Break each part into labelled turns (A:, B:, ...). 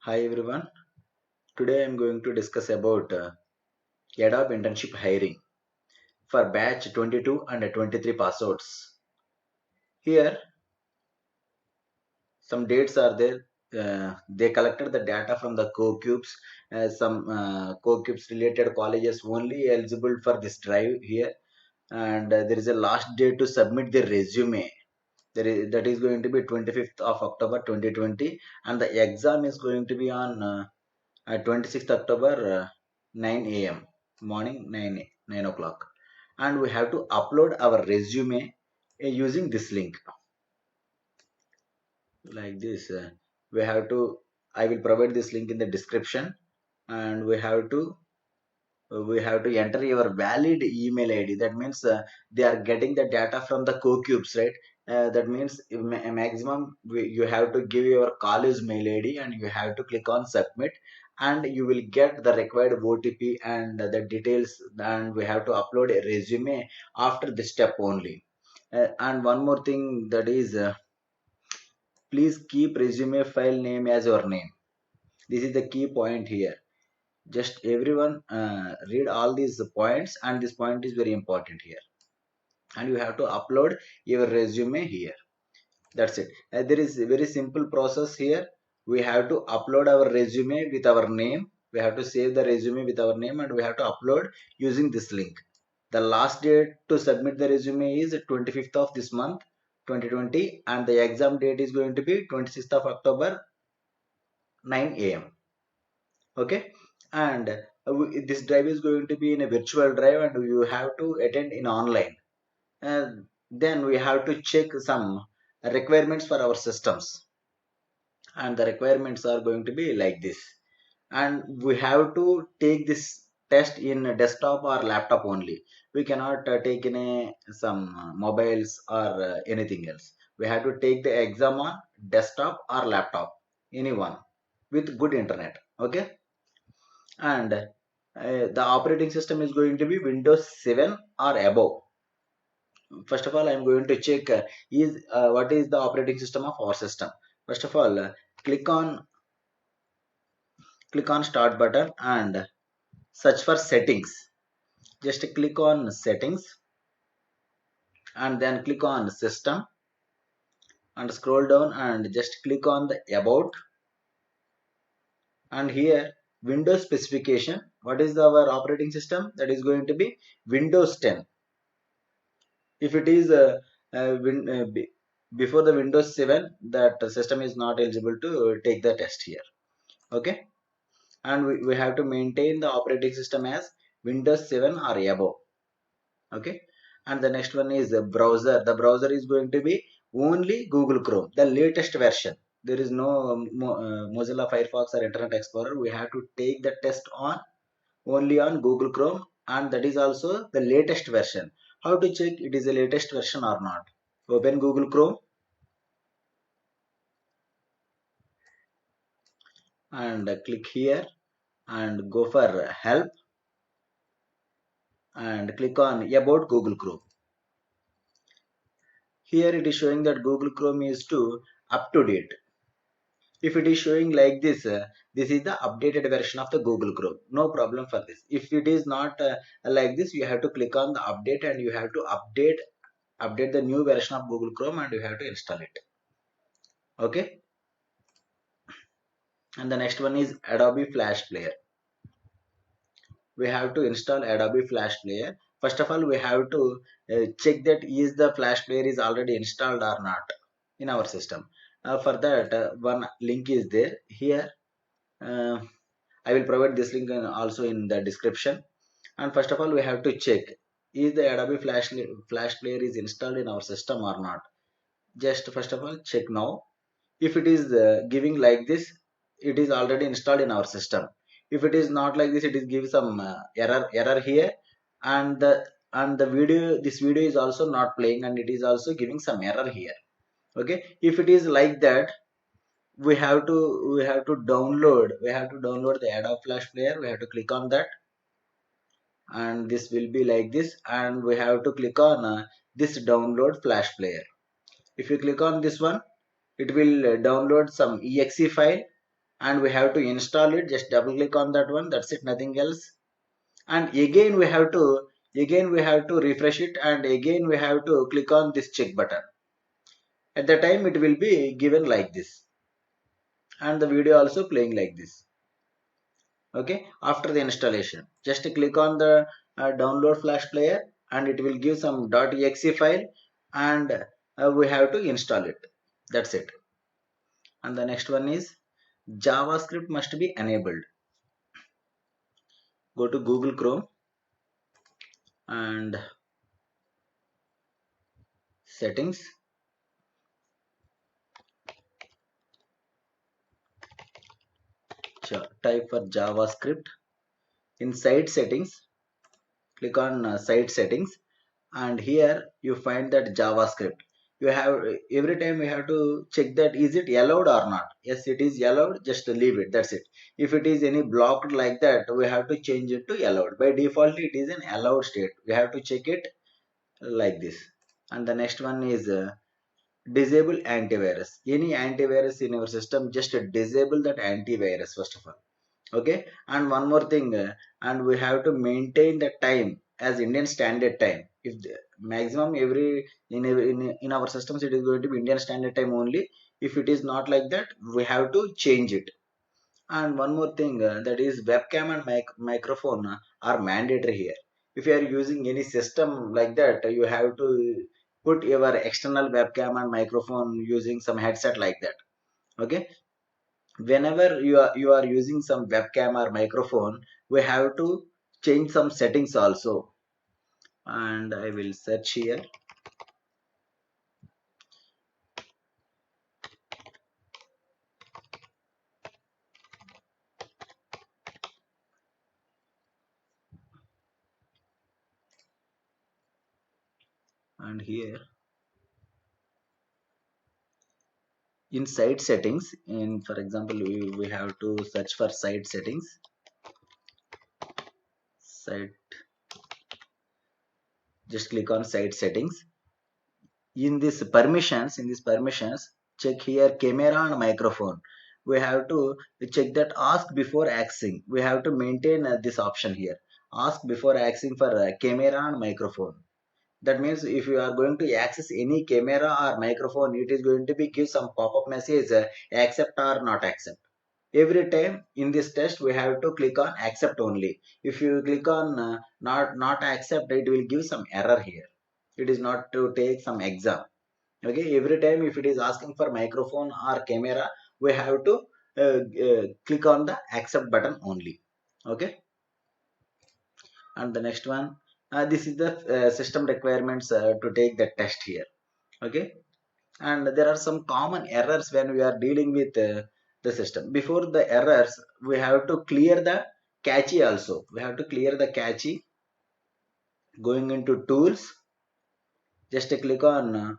A: Hi everyone. Today I am going to discuss about Adobe internship hiring for batch 22 and 23 passouts. Here some dates are there. They collected the data from the CoCubes. Some CoCubes related colleges only eligible for this drive here, and there is a last date to submit their resume. That is going to be 25th of October 2020, and the exam is going to be on 26th October 9 a.m. morning 9 o'clock, and we have to upload our resume using this link like this. We have to. I will provide this link in the description, and we have to enter your valid email ID. That means they are getting the data from the CoCubes, right? That means maximum you have to give your college mail ID and you have to click on submit, and you will get the required OTP and the details. And we have to upload a resume after this step only. And one more thing, that is, please keep resume file name as your name. This is the key point here. Just everyone read all these points, and this point is very important here. And you have to upload your resume here. That's it. There is a very simple process here. We have to upload our resume with our name. We have to save the resume with our name, and we have to upload using this link. The last date to submit the resume is 25th of this month 2020, and the exam date is going to be 26th of October 9 a.m. Okay. And this drive is going to be in a virtual drive, and you have to attend in online. And then we have to check some requirements for our systems, and the requirements are going to be like this. And we have to take this test in a desktop or laptop only. We cannot take in some mobiles or anything else. We have to take the exam on desktop or laptop, anyone with good internet. Okay. And the operating system is going to be Windows 7 or above. First of all, I'm going to check is what is the operating system of our system. First of all, click on start button and search for settings. Just click on settings, and then click on system, and scroll down and just click on the about. And here, Windows specification, what is our operating system? That is going to be Windows 10. If it is before the Windows 7, that system is not eligible to take the test here. Okay. And we have to maintain the operating system as Windows 7 or above. Okay. And the next one is the browser. The browser is going to be only Google Chrome, the latest version. There is no Mozilla Firefox or Internet Explorer. We have to take the test on only on Google Chrome, and that is also the latest version. How to check it is the latest version or not? Open Google Chrome and click here and go for help and click on about Google Chrome. Here it is showing that Google Chrome is to up to date. If it is showing like this, this is the updated version of the Google Chrome. No problem for this. If it is not like this, you have to click on the update, and you have to update the new version of Google Chrome, and you have to install it. Okay. And the next one is Adobe Flash Player. We have to install Adobe Flash Player. First of all, we have to check that is the Flash Player is already installed or not in our system. For that, one link is there here. uh, I will provide this link also in the description. And first of all, we have to check is the Adobe Flash Player is installed in our system or not. Just first of all, check now. If it is giving like this, it is already installed in our system. If it is not like this, it is give some error here. And the video, this video is also not playing, and it is also giving some error here. Okay. If it is like that, we have to download the Adobe Flash Player. We have to click on that, and this will be like this. And we have to click on this download Flash Player. If you click on this one, it will download some exe file, and we have to install it. Just double click on that one, that's it, nothing else. And again we have to refresh it, and again we have to click on this check button. At the time it will be given like this, and the video also playing like this. Okay, after the installation, just click on the download flash player, and it will give some .exe file, and we have to install it. That's it. And the next one is JavaScript must be enabled. Go to Google Chrome and settings. Type for JavaScript. In site settings, click on site settings, and here you find that JavaScript. You have every time you have to check that is it allowed or not. Yes, it is allowed, just leave it, that's it. If it is any blocked like that, we have to change it to allowed. By default it is an allowed state, we have to check it like this. And the next one is disable antivirus. Any antivirus in your system, just disable that antivirus first of all. Okay, and one more thing, and we have to maintain the time as Indian standard time. If the maximum in our systems, it is going to be Indian standard time only. If it is not like that, we have to change it. And one more thing, that is webcam and microphone are mandatory here. If you are using any system like that, you have to put your external webcam and microphone using some headset like that. Okay, whenever you are using some webcam or microphone, we have to change some settings also. And I will search here, and here in site settings, in for example we have to search for site settings. Site, just click on site settings. In this permissions, check here camera and microphone. We have to check that ask before accessing. We have to maintain this option here, ask before accessing for camera and microphone. That means if you are going to access any camera or microphone, it is going to be give some pop-up message, accept or not accept. Every time in this test we have to click on accept only. If you click on not accept, it will give some error here. It is not to take some exam. Okay, every time if it is asking for microphone or camera, we have to click on the accept button only. Okay, and the next one, this is the system requirements to take the test here. Okay, and there are some common errors when we are dealing with the system. Before the errors, we have to clear the cache also. We have to clear the cache. Going into tools, just click on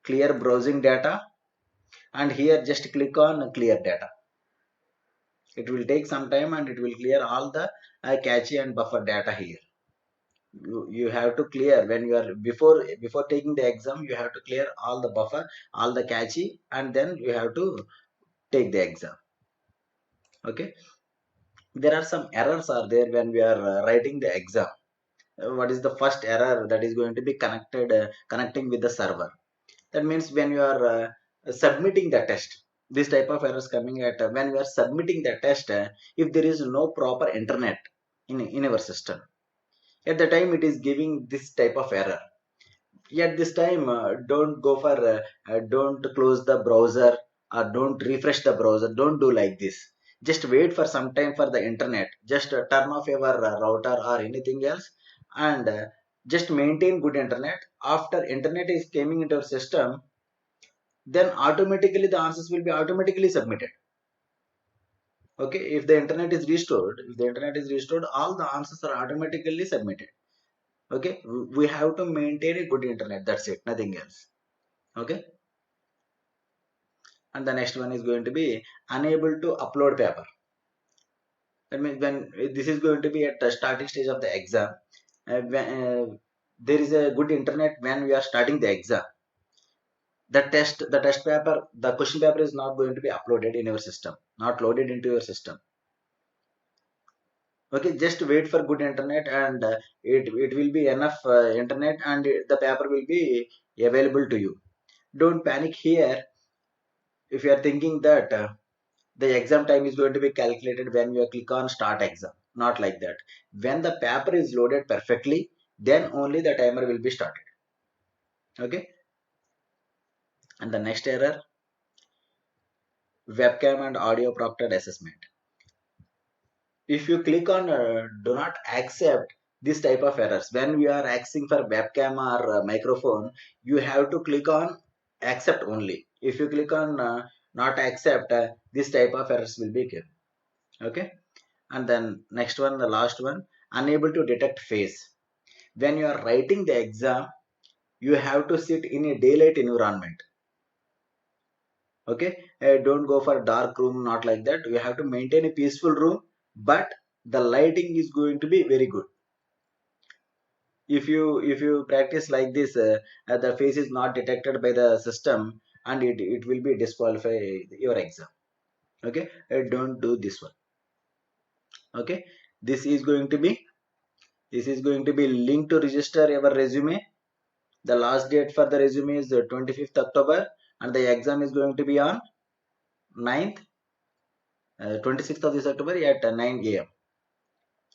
A: clear browsing data, and here just click on clear data. It will take some time, and it will clear all the cache and buffer data here. You have to clear when you are before taking the exam, you have to clear all the buffer, all the cache, and then you have to take the exam. Okay, there are some errors are there when we are writing the exam. What is the first error? That is going to be connecting with the server. That means when you are submitting the test, this type of errors coming at when we are submitting the test, if there is no proper internet in our system, at the time it is giving this type of error. At this time, don't go for don't close the browser, or don't refresh the browser, don't do like this. Just wait for some time for the internet. Just turn off your router or anything else, and just maintain good internet. After internet is coming into your system, then automatically the answers will be automatically submitted. Okay, if the internet is restored, all the answers are automatically submitted. Okay, we have to maintain a good internet, that's it, nothing else. Okay, and the next one is going to be unable to upload paper. That means when this is going to be at the starting stage of the exam, there is a good internet when we are starting the exam. The test paper, the question paper is not going to be uploaded in your system. not loaded into your system. Okay, just wait for good internet, and it will be enough internet, and the paper will be available to you. Don't panic here if you are thinking that the exam time is going to be calculated when you click on start exam. Not like that. When the paper is loaded perfectly, then only the timer will be started. Okay. And the next error, webcam and audio proctored assessment. If you click on do not accept this type of errors, when we are asking for webcam or microphone, you have to click on accept only. If you click on not accept, this type of errors will be given. Okay. And then next one, the last one, unable to detect face. When you are writing the exam, you have to sit in a daylight environment. Okay. Don't go for dark room, not like that. You have to maintain a peaceful room, but the lighting is going to be very good. If you practice like this, the face is not detected by the system, and it will be disqualify your exam. Okay. Don't do this one. Okay. This is going to be linked to register your resume. The last date for the resume is 25th October, and the exam is going to be on 9th, 26th of this October at 9 a.m.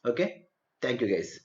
A: Okay. Thank you guys.